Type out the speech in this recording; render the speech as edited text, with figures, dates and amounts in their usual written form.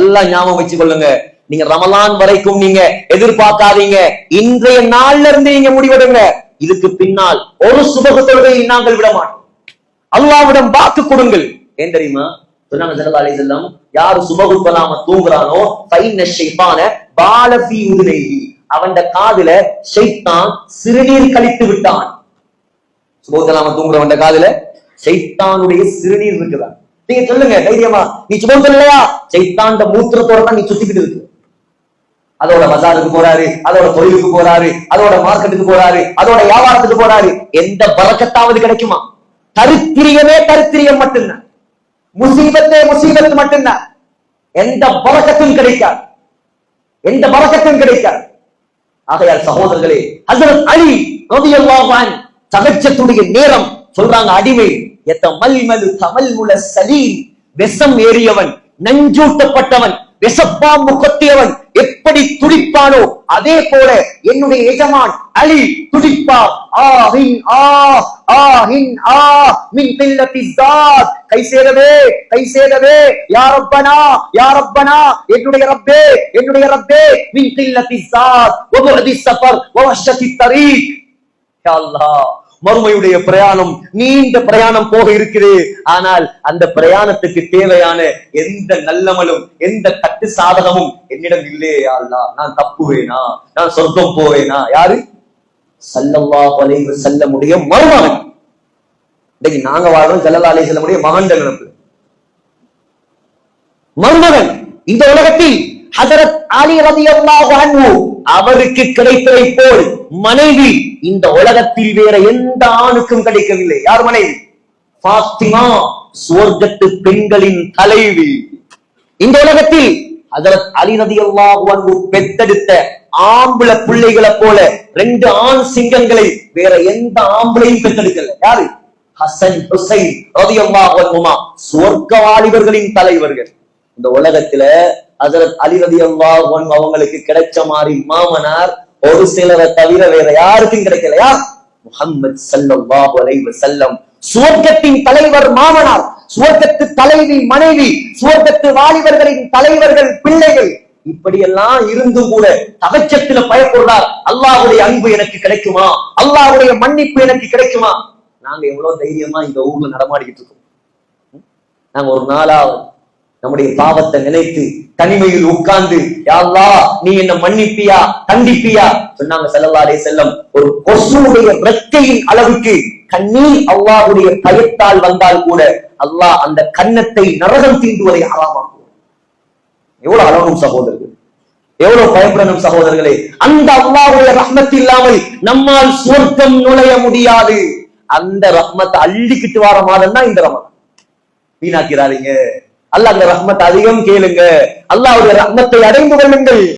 நல்லா ஞாபகம் வச்சு கொள்ளுங்க. நீங்க ரமலான் வரைக்கும் நீங்க எதிர்பார்க்காதீங்க. இன்றைய நாள்ல இருந்து நீங்க முடிவெடுங்க. இதுக்கு பின்னால் ஒரு சுபகு தொழுகையை நாங்கள் விட மாட்டோம். அல்லாஹ்விடம் வாக்கு கொடுங்கள். ஏன் தெரியுமா? சொன்னாங்க ஸல்லல்லாஹு அலைஹி வஸல்லம், யாரு சுபகு தொழாம தூங்குறானோ ஃபைன ஷைத்தான பால ஃபீ உதுனைஹி, அவன் காதுல ஷைத்தான் சிறுநீர் கழித்து விட்டான். சுபகு தொழாம தூங்குறவன் காதுல ஷைத்தானுடைய சிறுநீர் இருக்குதா? நீங்க சொல்லுங்க தைரியமா, நீ சுபகு தொழலையா? ஷைத்தான்ட மூத்திரத்தோட தான் நீ சுத்திக்கிட்டு இருக்கு. அதோட பஜாருக்கு போறாரு, அதோட தொழிலுக்கு போறாரு, அதோட மார்க்கெட்டுக்கு போறாரு, அதோட வியாபாரத்துக்கு போறாரு. எந்த பரக்கத்தாவது கிடைக்குமா? தரித்திரியமே தரித்திரியம் மட்டும்தான், முசீபத்தே முசீபத்து மட்டும்தான். எந்த பரக்கத்தும் கிடைக்காது, எந்த பரக்கத்தும் கிடைக்காது. ஆகையால் சகோதரர்களே, ஹஜ்ரத் அலி ரலியல்லாஹு அன்ஹு தஹஜ்ஜுடைய நேரம் சொல்றாங்க, அடிமை யதமல்மலு தமல்முல சலீம், விஷம் ஏறியவன், நஞ்சூட்டப்பட்டவன், விஷப்பாம்பு கொத்தியவன் எப்படி துடிப்பானோ அதே போல என்னுடைய எஜமான் அலி துடிப்பார். ஆஹின் ஆ ஆஹின் ஆ மின் கில்லத்தி ஸாத், கை சேரவே கை சேரவே, யா ரப்பனா யா ரப்பனா, என்னுடைய ரப்பே என்னுடைய ரப்பே, மின் கில்லத்தி ஸாத் வ புஅதி ஸஃபர் வ வஹ்ஷத்தி தரீக். யா அல்லாஹ், மறுமையுடைய பிரயாணம், நீண்ட பிரயாணம் போக இருக்குது. ஆனால் அந்த பிரயாணத்துக்கு தேவையான எந்த நல்லமலும் எந்த கட்டு சாதகமும் என்னிடம் இல்லையே அல்லாஹ். நான் தப்புவேனா? நான் சொர்க்கம் போவேனா? யாரு? ஸல்லல்லாஹு அலைஹி வஸல்லமுடைய மருமகன். இன்னைக்கு நாங்க வாழ்றோம் ஸல்லல்லாஹு அலைஹி வஸல்லமுடைய மகன் நினைப்பு. மருமகன் இந்த உலகத்தில் ஹஜரத் அலி ரலியல்லாஹு அன்ஹு அவருக்கு கிடைத்ததை போல் மனைவி இந்த உலகத்தில் வேற எந்த ஆணுக்கும் கிடைக்கவில்லை. யார் மனைவி? ஃபாத்திமா, சுவர்க்கத்து பெண்களின் தலைவி. இந்த உலகத்தில் ஹஜரத் அலி ரலியல்லாஹு அன்ஹு பெத்தெடுத்த ஆம்பள பிள்ளைகளை போல 2 ஆண் சிங்கங்களை வேற எந்த ஆம்பளையும் பெத்தெடுக்கல. யாரு? ஹசன் ஹுசைன் ரலியல்லாஹு அன்ஹுமா, சுவர்க்க வாலிபர்களின் தலைவர்கள். இந்த உலகத்துல ஹஜரத் அலி ரலியல்லாஹு அன்ஹு அவங்களுக்கு கிடைச்ச மாதிரி மாமனார் ஒரு சிலரை தவிர வேற யாருக்கும் கிடைக்கல. யார்? முஹம்மது ஸல்லல்லாஹு அலைஹி வஸல்லம், சுவர்க்கத்தின் தலைவர் மாமனார், சுவர்க்கத்து தலைவி மனைவி, சுவர்க்கத்து வாலிபர்களின் தலைவர்கள் பிள்ளைகள். இப்படியெல்லாம் இருந்தும் கூட தவச்சத்துல பயப்படுறார், அல்லாஹ்வுடைய அன்பு எனக்கு கிடைக்குமா, அல்லாஹ்வுடைய மன்னிப்பு எனக்கு கிடைக்குமா? நாங்க எவ்வளவு தைரியமா இந்த ஊர்ல நடமாடிக்கிட்டு இருக்கோம். நாங்க ஒரு நாளாவது நம்முடைய பாவத்தை நினைத்து தனிமையில் உட்கார்ந்து, யா அல்லாஹ் நீ என்ன மன்னிப்பியா கண்டிப்பியா? சொன்னாங்க ஸல்லல்லாஹு அலைஹி வஸல்லம், ஒரு கொசுவுடைய ரெக்கையின் அளவுக்கு கண்ணீர் அல்லாஹ்வுடைய பயத்தால் வந்தால் கூட அல்லாஹ் அந்த கன்னத்தை நரகம் தீண்டுவதை ஹராமாக்குவான். எவ்வளவு அழகும் சகோதரர்கள், எவ்வளவு பயப்படணும் சகோதரர்களே. அந்த அல்லாஹ்வுடைய ரஹ்மத் இல்லாமல் நம்மால் சுவர்க்கம் நுழைய முடியாது. அந்த ரஹ்மத்தை அள்ளிக்கிட்டு வர மாதம் தான் இந்த ரமலான். வீணாக்கிறாதீங்க. அல்லாஹ்வுடைய ரஹ்மத் அதிகம் கேளுங்க, அல்லாஹ்வுடைய ரஹ்மத்தை அடைந்து கொள்ளுங்கள்.